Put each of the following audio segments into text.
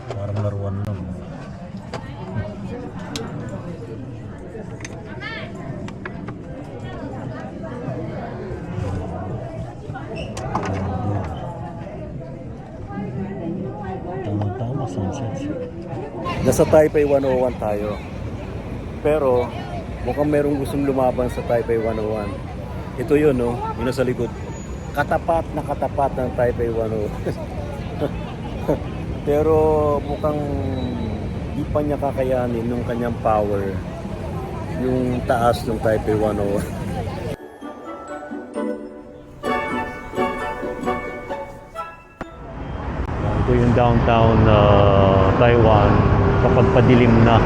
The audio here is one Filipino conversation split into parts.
Parang laruan lang. Tama-tama, sunset. Nasa Taipei 101 tayo. Pero mukhang merong gustong lumaban sa Taipei 101. Ito yun, no? Yung nasa likod. Katapat ng Taipei 101. Pero mukhang di pa niya kakayanin nung kanyang power yung taas ng Taipei 101. Ito yung downtown Taiwan kapag padilim na.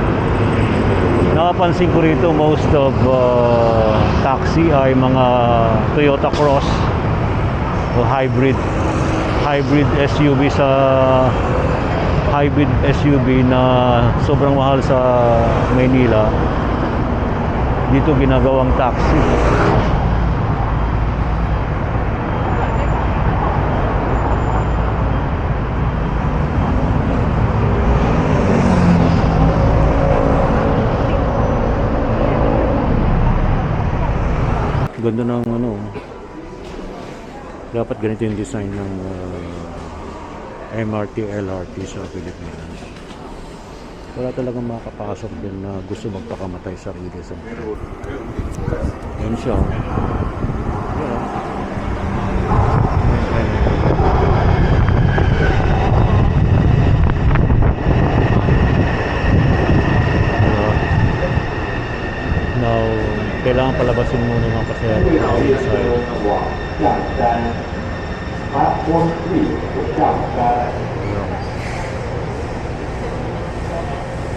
Nakapansin ko rito most of taxi ay mga Toyota Cross o hybrid SUV hybrid SUV na sobrang mahal sa Maynila. Dito ginagawang taxi. Ganda ng ano. Dapat ganito yung design ng MRT, LRT sa Pilipinas. Wala talagang makapasok din na gusto magpakamatay sarili sa mundo. Yan siya. Now, kailangan palabasin muna ng mga pasahero.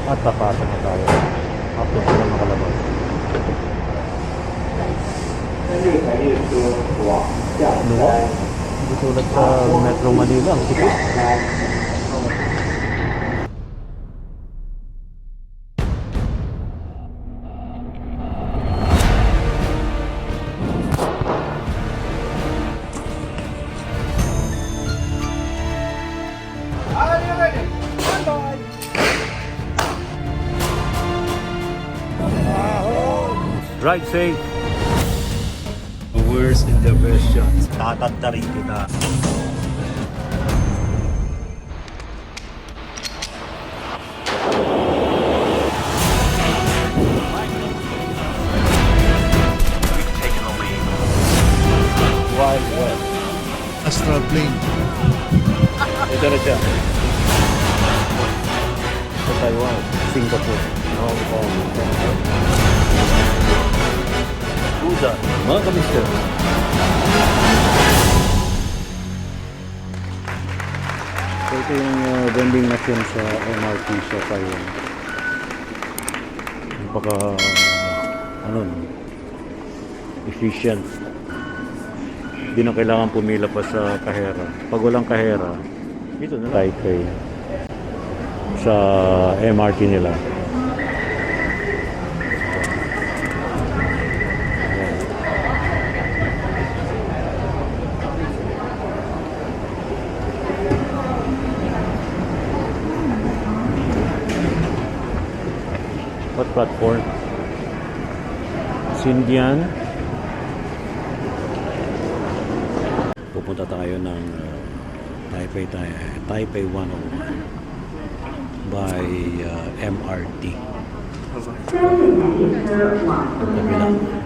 At papasok na tayo after sila makalabas. Ano ba? Hindi tulad sa Metro Manila. Ang sikip. Ride safe. The worst intervention. Tatagtarin kita. Wild West. Astral plane. Ito na siya. Sa Taiwan, Singapore, Hong Kong. Mga kamister. So ito yung vending machine sa MRT sa Taiwan. Baka efficient. Hindi na kailangan pumila pa sa kahera. Pag walang kahera, dito na Taipei sa MRT nila. What platform? Xindian. Pupunta tayo ng Taipei 101 by MRT.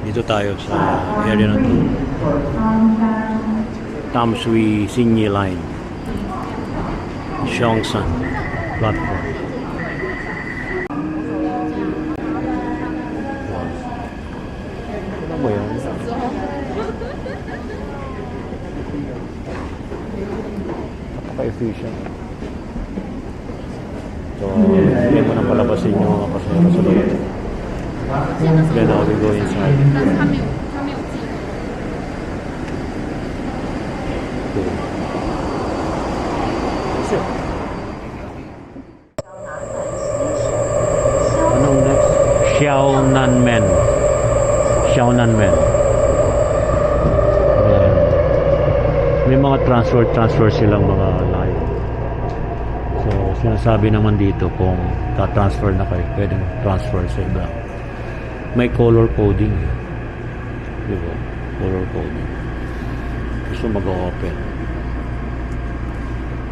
Dito tayo sa area na ito. Tamsui Xinyi Line. Xiongsan platform. Ano ba yan? Napaka-efficient. So, hindi mo nang palabasin yung mga pasahero sa loob. Then now we go inside. Anong next? Xiaonanmen. Xiaonanmen. Ayan. May mga transfer silang mga line. So Sinasabi naman dito kung ta-transfer na kayo, pwedeng transfer sa iba. May color coding. Diba? Color coding. Gusto mag-open.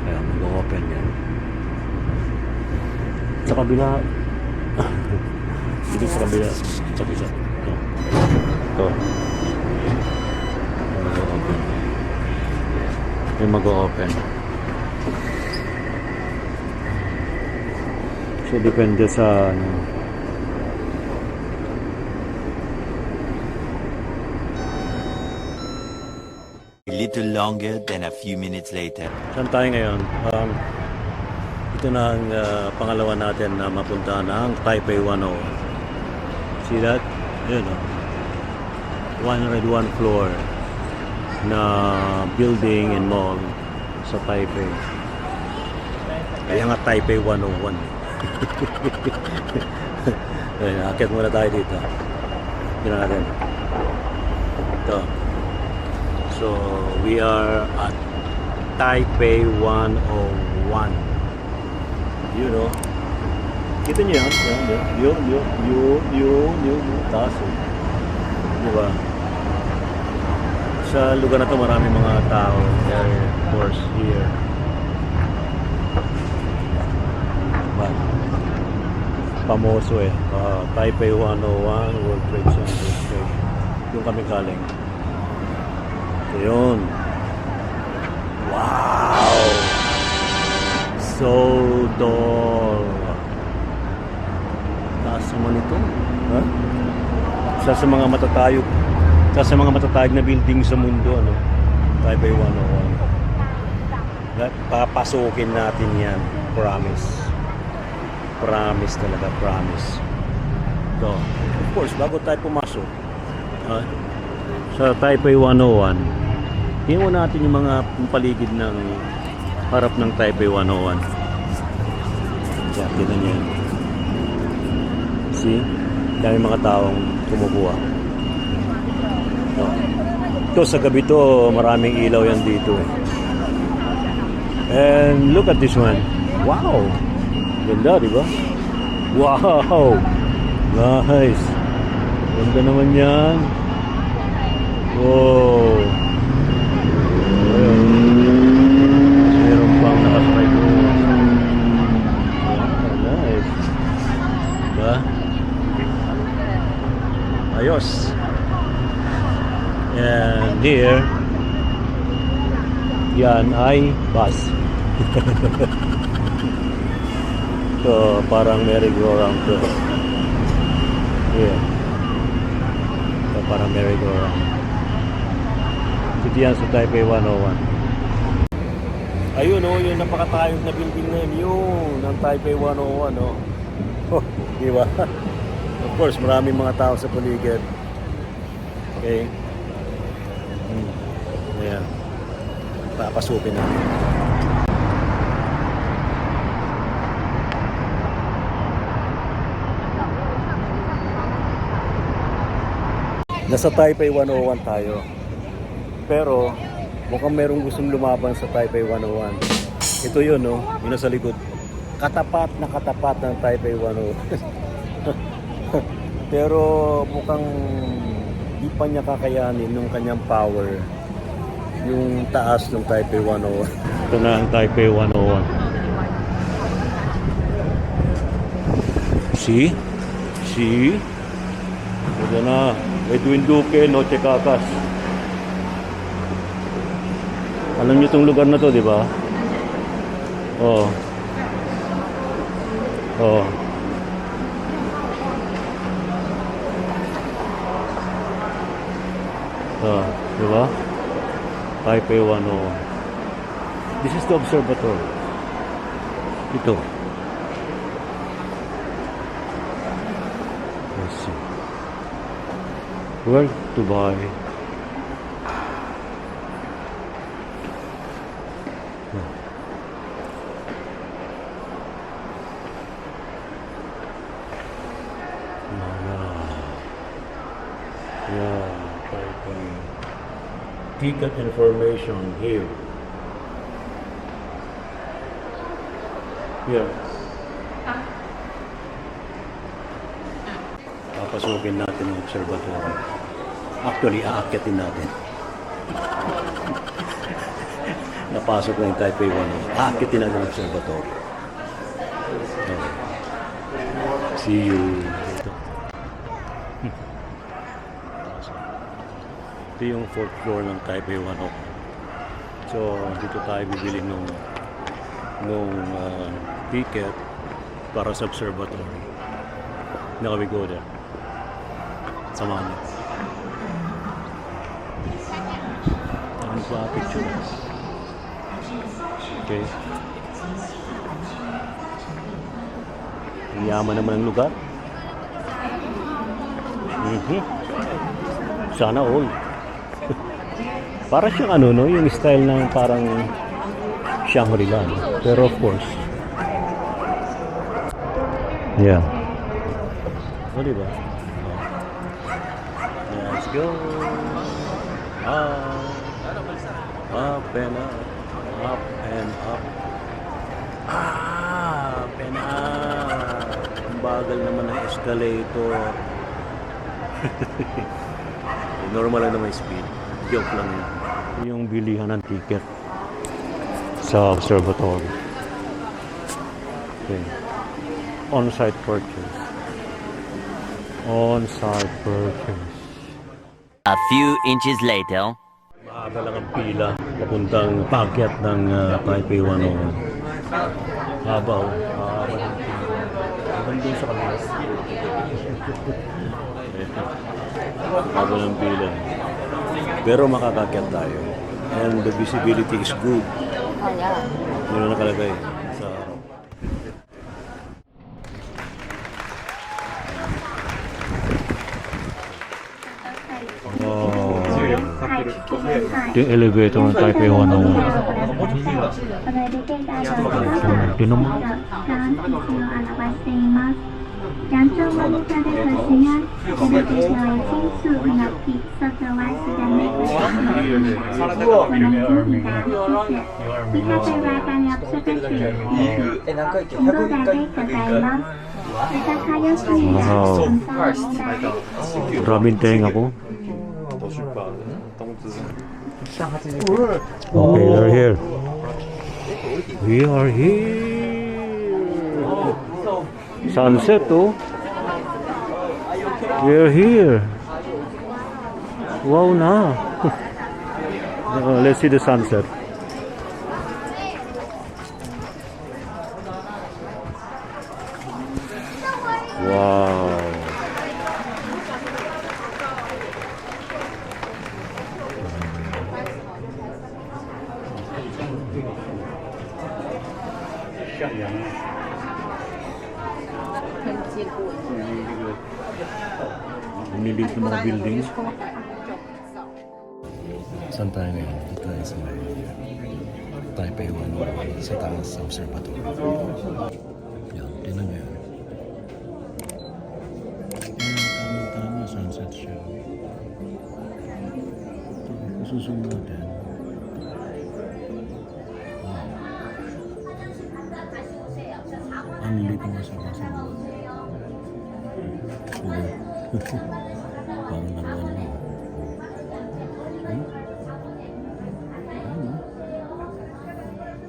Kaya mag-open yan. Sa kabila. Dito sa kabila. Sa kabila. Ito. Ito. Mag-open. May mag-open. So, depende sa ano. A little longer than a few minutes later. Saan tayo ngayon? Ito na ang pangalawa natin na mapunta ng Taipei 101. See that? Yun, 101 floor na building and mall sa Taipei. Kaya nga Taipei 101. Ayun, akit muna tayo dito. Tignan natin. Ito. So, we are at Taipei 101. You know. Kita niyo yan? Yung taas. Diba? Sa lugar na to maraming mga tao. There, of course, here. But, pamoso eh. Taipei 101 World Trade Center. Yung kami galing. So, yun. Wow! So tall. Taas naman ito. Huh? Isa sa mga matatayog. Isa sa mga matatayog na building sa mundo. Ano? Taipei 101. Papasukin natin yan. Promise. Promise talaga. Promise. So, of course, bago tayo pumasok sa Taipei 101, tingnan natin yung mga paligid ng harap ng Taipei 101. Yan, tingnan nyo yan. See? Dami mga taong kumukuha. Ito sa gabi to, maraming ilaw yan dito eh. And look at this one. Wow! Ganda, di ba? Wow! Nice! Ganda naman yan. Wow! Ayun. Meron pang nakasakay ko. Nice. Diba? Ayos. And here, yan ay bus. So, parang merry-go-round to. Yeah. So, parang merry-go-round. Ito yan sa Taipei 101. Ayun yung napakatayog na building na yun ang Taipei 101 Oh, di ba? Of course, maraming mga tao sa paligid. Okay. Ayan. Papasukin natin. Nasa Taipei 101 tayo. Pero mukhang merong gustong lumaban sa Taipei 101. Ito yun, no? Yun nasa likod. Katapat na katapat ng Taipei 101. Pero mukhang di pa niya kakayanin nung kanyang power. Yung taas ng Taipei 101. Ito na ang Taipei 101. See? See? Ito na. Edwin Duque, Noche Cacas. Alam niyo itong lugar na to, di ba? Oh. Oh. Oh, di ba? Taipei 101. This is the observatory. Ito. Let's see. Where to buy? Yeah, ticket information here. Yeah. Papasukin natin ang observatory. Actually, aakyatin natin. Napasok na yung Taipei 1. Aakyatin natin ang observatory. Okay. See you. Ito yung 4th floor ng Taipei 1. So, dito tayo bibili nung ticket para sa observatory. Now we go there. Samahan niyo. Ang picture. Okay. Ang yaman naman ng lugar. Sana all. Para siyang ano, no? Yung style ng parang Shangri-La. No? Pero of course. Yeah. O, diba? Let's go. Up and up. Up and up. Up and up. Ang bagal naman ng escalator. Normal lang naman yung speed. Joke lang yun. Yung bilihan ng ticket sa observatory. Okay. On-site purchase. On-site purchase. A few inches later. Maaga lang ang pila. Papuntang paakyat ng Taipei 101. Habaw. Mahaba ng pila. Hanggang doon sa kanila. Mahaba ng pila. Pero makakakyat tayo. And the visibility is good. Oh, yeah. Yun ang nakalagay sa araw. Oh. Ito yung elevator ng Taipei 101. Ito naman. 山頂モニターで発信やエレベーターや点数のピッツァとワイスでメイクしています。この空気が見たい。ピカチュウが赤にアップされている。動画でございます。また、かよしになる審査問題。 Maraming tenga ko. Okay, we're here. We are here. Sunset, oh. We're here. Wow na. Let's see the sunset. Wow. Nililit ng mga buildings. Saan tayo ngayon? Dito tayo sa may Taipei 101 sa taas sa observatory. Yan, tinan nyo yan. Tama-tama, sunset siya. Susunod natin. Wow. Ang lilit ng masa-masa. Parang naman mo.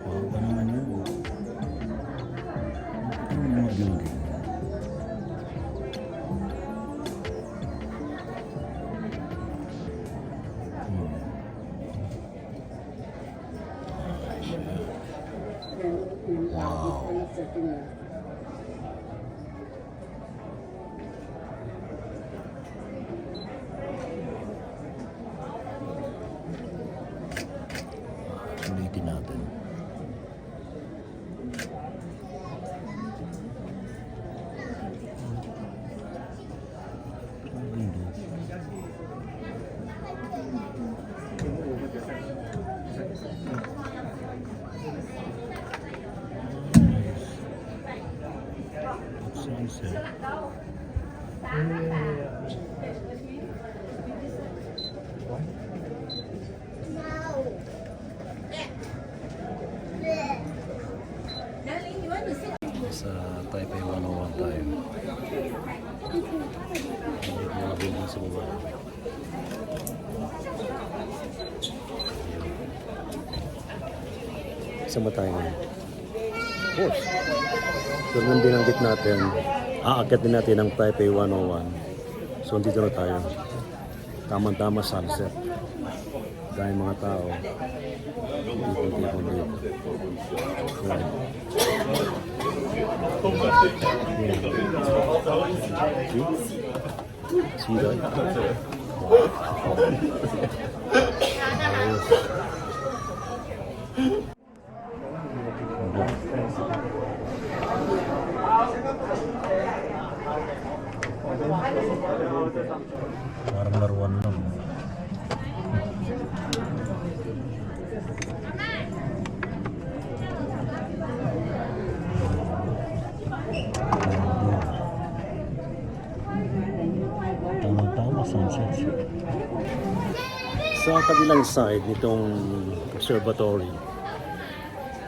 Parang naman yun. Ang mga building. Wow. Sulitin natin. Sunset. Nasa Taipei 101 tayo. Mga building sa baba. Saan ba tayo ngayon? Of course. Ito nang binanggit natin, aakyat din natin ang Taipei 101. So, dito na tayo. Tama-tama sunset. Dahil mga tao, tipon-tipon dito. Right. See that? Parang laruan lang. Tama-tama sunset. Sa kabilang side nitong observatory,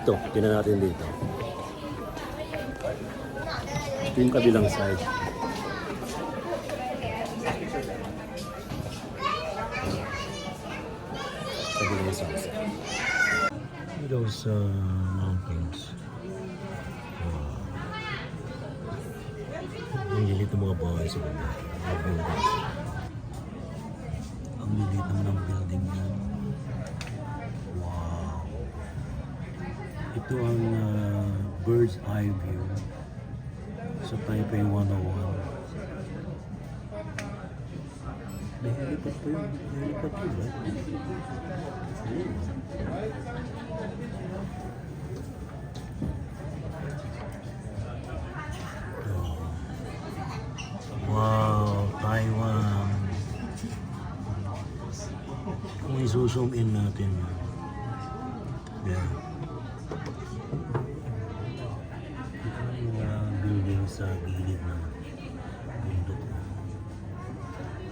ito, tingnan natin dito. Ito yung kabilang side. Kabilang sunset. Those mountains. Ang lilit ng mga bahay sa baba. Ang lilit ng building niya. Wow! Ito ang bird's eye view sa Taipei 101. May helipad pa yun. May helipad yun, right? Wow, Taiwan. Kung i-zoom in natin. Yeah. Ito yung mga building sa gilid ng bundok.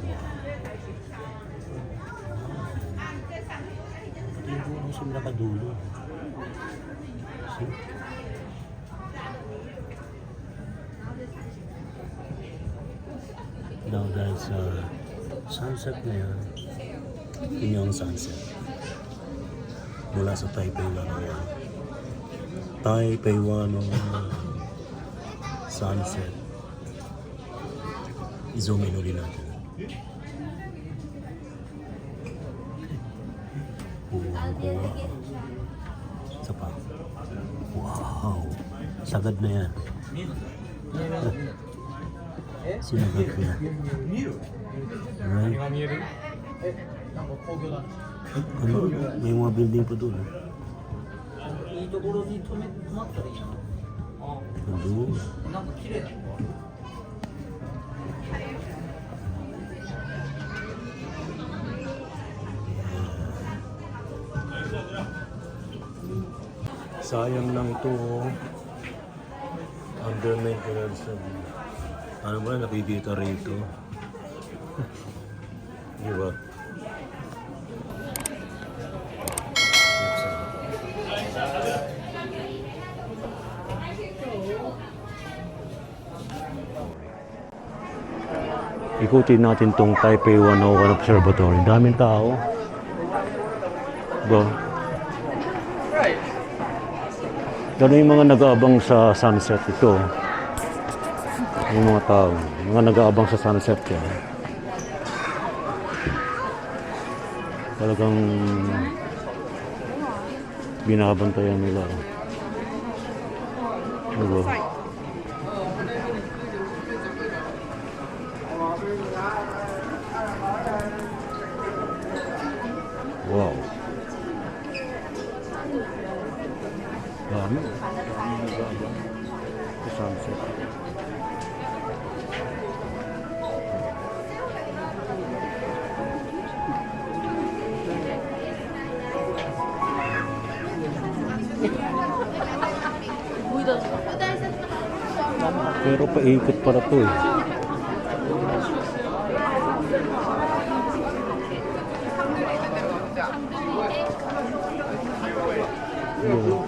Wow. Pati yung buong sa nakadulo. See? Now dahil sa sunset ngayon, yun yung sunset mula sa Taipei 101. Taipei 101 sunset. I-zoom in ulit natin. Wow. Isa pa. Wow. Sagad na yan. Sinagot niya. Right? Ano? May mga building pa doon. Doon. Sayang lang ito. Under maintenance. Ano ba nakikita rito? Di ba? Ikutin natin tong Taipei 101 Observatory. Daming tao. Ba? Gano'n yung mga nag-aabang sa sunset ito. Yung mga tao, mga nag-aabang sa sunset yan. Talagang binabantayan nila. Diba? Wow. Dami. Sa sunset. Pero paikot para to eh.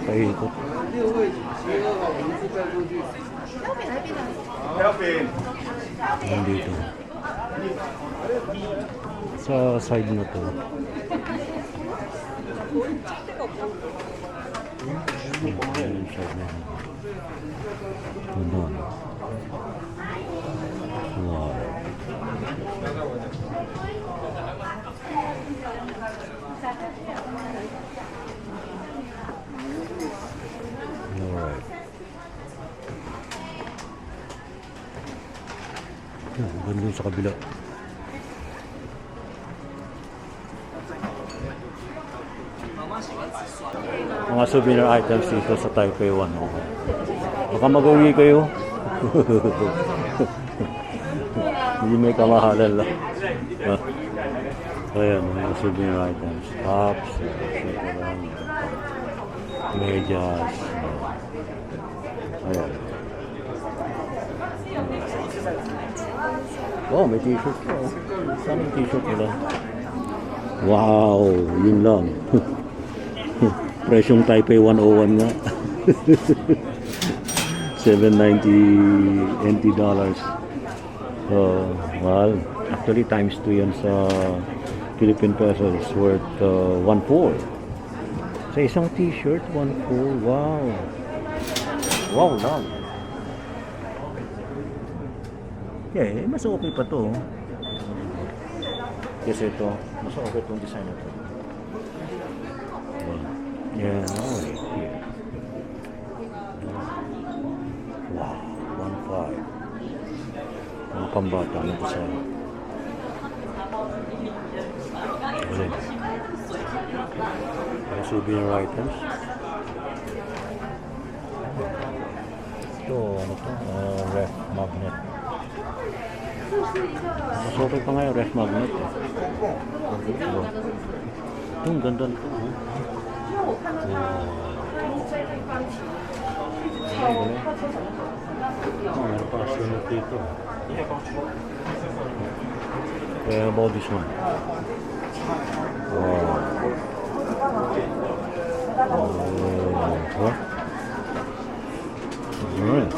Paikot. Nandito. Sa side na to. Ayan yung side na. Doon. Wow. Alright. Ganda sa kabila. Mga souvenir items dito sa Taipei 1. Baka mag-uwi kayo. Hindi may kamahalan lang. Ayan, mga souvenir items. Tops, medyas. Ayan. Oh, may t-shirt po. Saan yung t-shirt nila? Wow, yun lang. Presyong Taipei 101 nga. 790 NT dollars. So, well, actually times 2 yan sa Philippine pesos worth 1.4. Sa isang t-shirt, 1.4. Wow. Wow lang. Yeah, mas okay pa to. Kasi ito, mas okay itong design na to. Yeah, okay. Yeah. Wow, 1.5. Mga pambata na design. Okay. Mga souvenir items. Ito, ano to? Ref magnet. Mas okay pa nga yung ref magnet. Ito, ang ganda nito. Oh, meron pa astronaut dito. How about this one? Wow. What? Alright.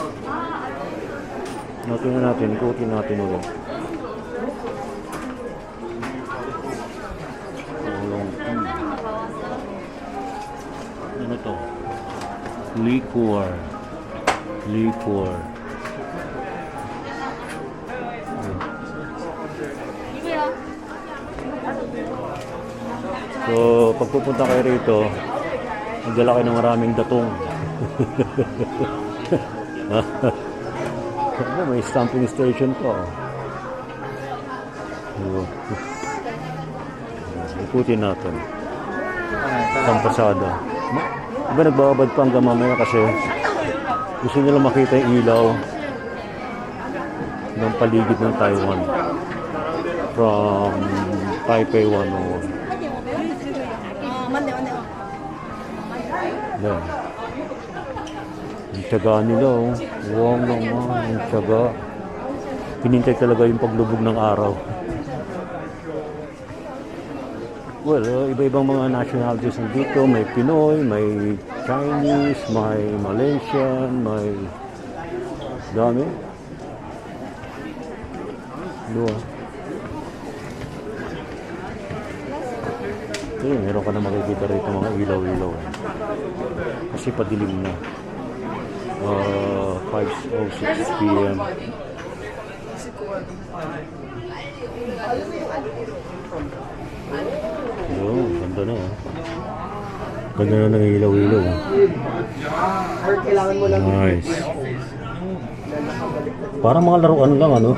Natin na natin, ikutin natin ulit. Ano to? Liquor. So, pag pupunta kayo rito, magdala kayo ng maraming datong. May stamping station to. Ikutin natin. Sampasada. Diba nagbabad pa hanggang mamaya kasi gusto nila makita yung ilaw ng paligid ng Taiwan from Taipei 101. Yan. Yung tiyaga nila, oh. Wow naman, yung tiyaga. Pinintay talaga yung paglubog ng araw. Well, iba-ibang mga nationalities dito. May Pinoy, may Chinese, may Malaysian, may dami. Dua. Okay, meron ka na makikita rito mga ilaw-ilaw. Kasi padilim na. 5:06 PM. Oh, ganda na. Ganda na ng ilaw-ilaw. Nice. Parang mga laruan lang, ano?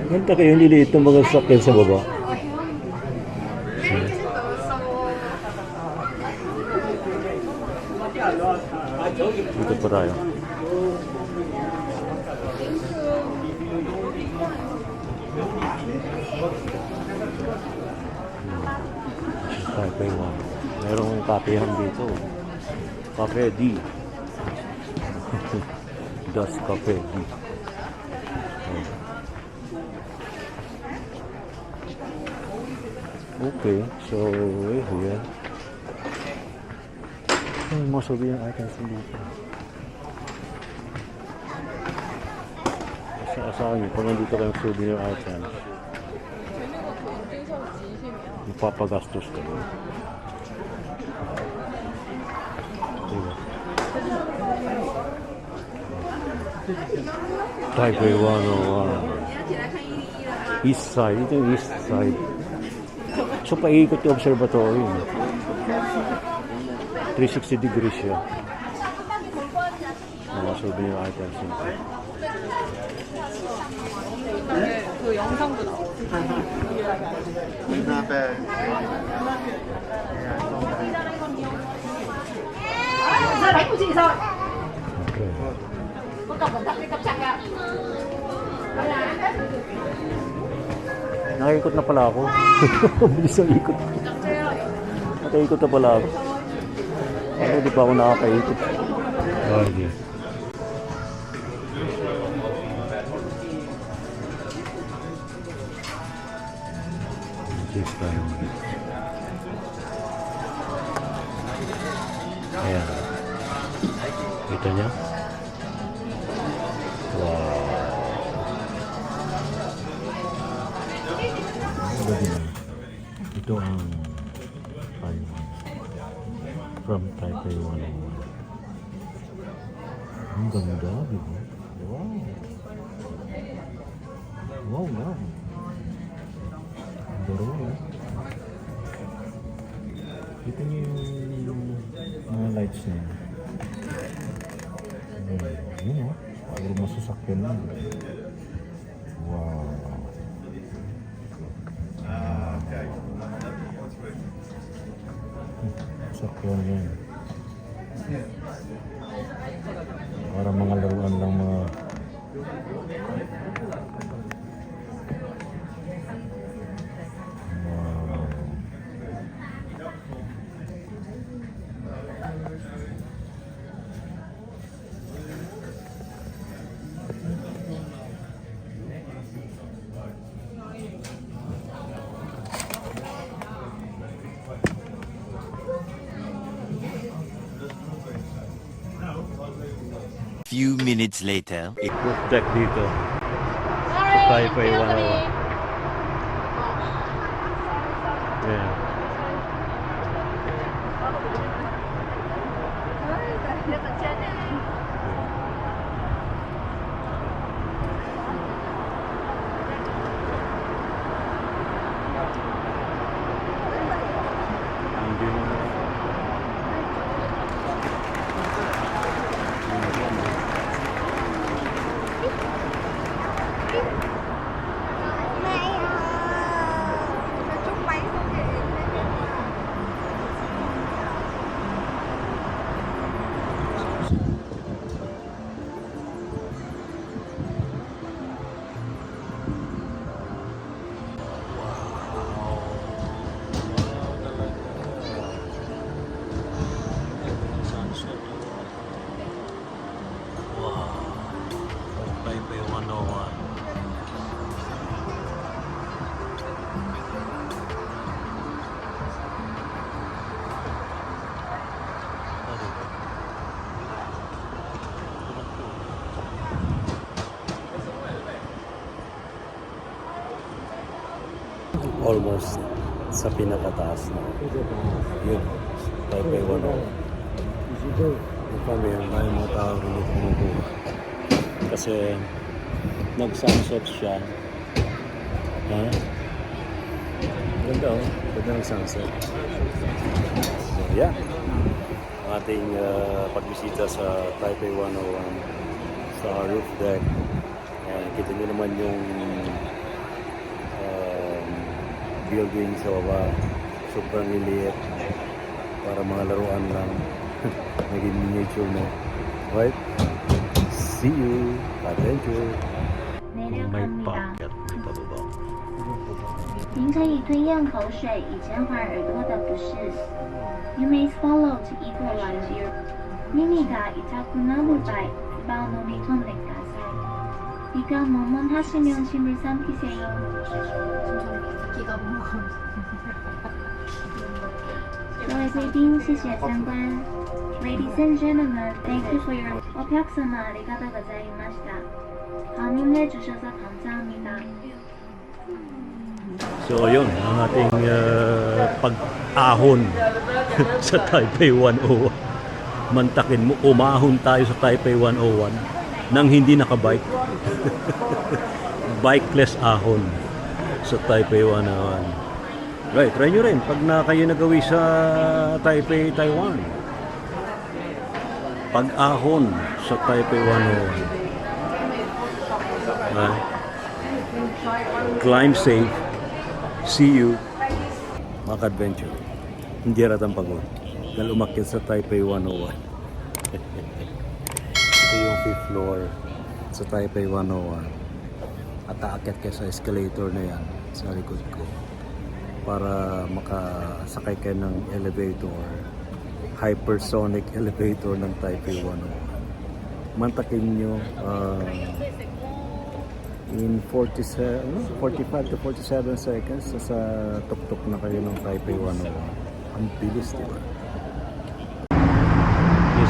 Ganda kayo, niliit ng mga sakyan sa baba. Dito pa tayo. Taipei 1. Merong kapehan dito. Cafe D. Das Cafe D. Okay, so here. yung mga souvenir items dito. Sa akin, pag nandito kayong souvenir items, ipapagastos ka. Diba? Taipei 101. East side. Ito yung east side. So, paikot yung observatory. 360 degrees siya. Mga souvenir items. 그 영상도 나와. Okay. Nakikot na pala ako. Bilis ang ikot. Nakaikot na pala ako. Ano, di pa ako nakakaikot. Oh, yeah. This time. Ayan. Kita niya? Wow. Ito ang Taiwan. From Taipei 101. Ang ganda, di ba? Wow. Wow, wow. Ang daro, eh. Kita niyo yung mga lights niya. Yun, oh. Pagod masasakyan na. Wow. Sakyan yan. Para mga laruan lang mga wow. Few minutes later. Roof deck dito sa Taipei 101. Yeah. Taipei 101. Almost sa pinakataas na. Yun, Taipei 101. Yung kami, may mga tao ulit kumukuha. Kasi nag-sunset siya. Ha? Ganda, oh. Ganda ng sunset. So, yeah. Ang ating pagbisita sa Taipei 101 sa roof deck. Ayan, kita nyo naman yung building sa baba. Sobrang liliit. Para mga laruan lang. Naging miniature na. Right? See you. Adventure. May pocket. May pababa. 您可以吞咽口水以减缓耳朵的不适。You may swallow to equalize your.耳が痛くなる場合、唾を飲み込んでください。이가 머뭇하시면 침을 삼키세요. 기가 뭐各位贵宾，谢谢参观。Ladies and gentlemen, thank you for yourお客様ありがとうございました。방문해 주셔서 감사합니다. So yun, ang ating pag-ahon sa Taipei 101. Mantakin mo, umahon tayo sa Taipei 101 nang hindi nakabike. Bikeless ahon sa Taipei 101. Right, try nyo rin pag na kayo nagawi sa Taipei, Taiwan. Pag-ahon sa Taipei 101. Climb safe. See you. Mga ka-adventure. Hindi ratang pagod. Dahil umakyat sa Taipei 101. Ito yung 5th floor sa Taipei 101. At aakyat kayo sa escalator na yan sa likod ko para makasakay kayo ng elevator, hypersonic elevator ng Taipei 101. Mantakin nyo in 45 to 47 seconds sa tuktok na kayo ng Taipei 101. Ang bilis, diba?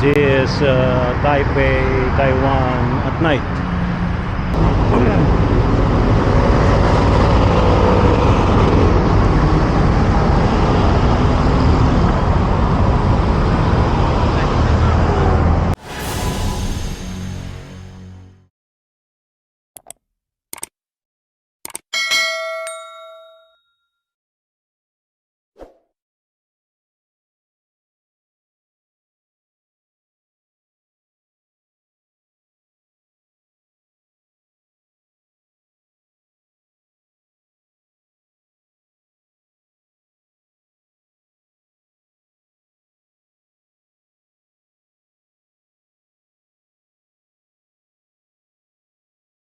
This is Taipei, Taiwan at night.